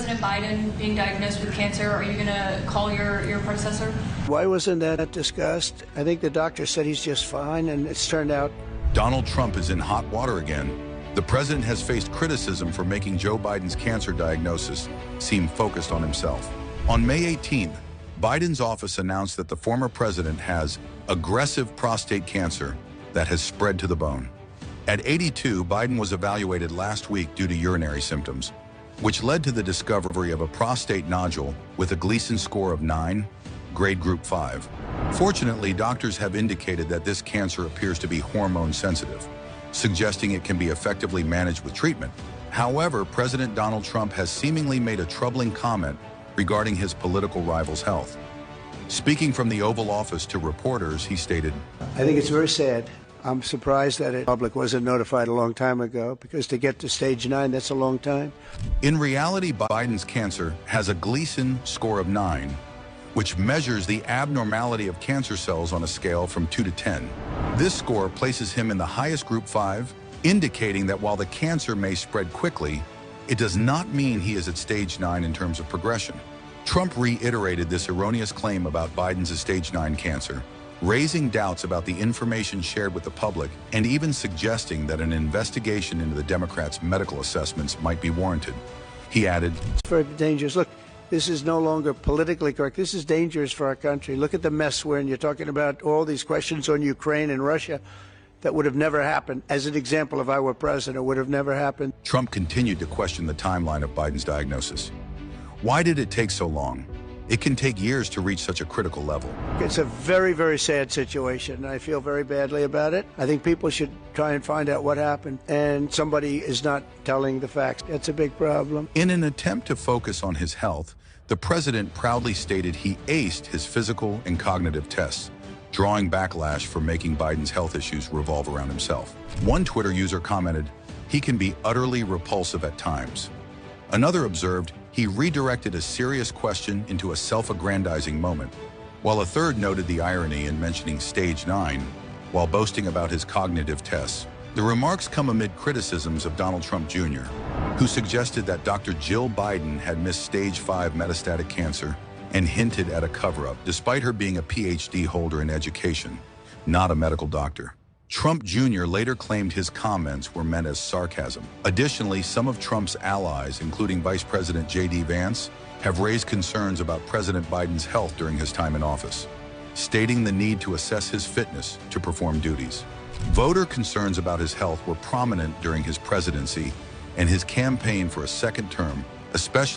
President Biden being diagnosed with cancer, are you going to call your predecessor? Why wasn't that discussed? I think the doctor said he's just fine, and it's turned out. Donald Trump is in hot water again. The president has faced criticism for making Joe Biden's cancer diagnosis seem focused on himself. On May 18th, Biden's office announced that the former president has aggressive prostate cancer that has spread to the bone. At 82, Biden was evaluated last week due to urinary symptoms, which led to the discovery of a prostate nodule with a Gleason score of 9, grade group 5. Fortunately, doctors have indicated that this cancer appears to be hormone sensitive, suggesting it can be effectively managed with treatment. However, President Donald Trump has seemingly made a troubling comment regarding his political rival's health. Speaking from the Oval Office to reporters, he stated, I think it's very sad. I'm surprised that the public wasn't notified a long time ago, because to get to stage 9, that's a long time. In reality, Biden's cancer has a Gleason score of 9, which measures the abnormality of cancer cells on a scale from 2 to 10. This score places him in the highest group 5, indicating that while the cancer may spread quickly, it does not mean he is at stage 9 in terms of progression. Trump reiterated this erroneous claim about Biden's stage 9 cancer, raising doubts about the information shared with the public and even suggesting that an investigation into the Democrats' medical assessments might be warranted. He added, It's very dangerous. Look, this is no longer politically correct. This is dangerous for our country. Look at the mess we're in. You're talking about all these questions on Ukraine and Russia that would have never happened. As an example, if I were president, it would have never happened. Trump continued to question the timeline of Biden's diagnosis. Why did it take so long? It can take years to reach such a critical level. It's a very, very sad situation. I feel very badly about it. I think people should try and find out what happened, and somebody is not telling the facts. That's a big problem. In an attempt to focus on his health, the president proudly stated he aced his physical and cognitive tests, drawing backlash for making Biden's health issues revolve around himself. One Twitter user commented, he can be utterly repulsive at times. Another observed, he redirected a serious question into a self-aggrandizing moment, while a third noted the irony in mentioning stage 9 while boasting about his cognitive tests. The remarks come amid criticisms of Donald Trump Jr., who suggested that Dr. Jill Biden had missed stage 5 metastatic cancer and hinted at a cover-up, despite her being a PhD holder in education, not a medical doctor. Trump Jr. later claimed his comments were meant as sarcasm. Additionally, some of Trump's allies, including Vice President J.D. Vance, have raised concerns about President Biden's health during his time in office, stating the need to assess his fitness to perform duties. Voter concerns about his health were prominent during his presidency and his campaign for a second term, especially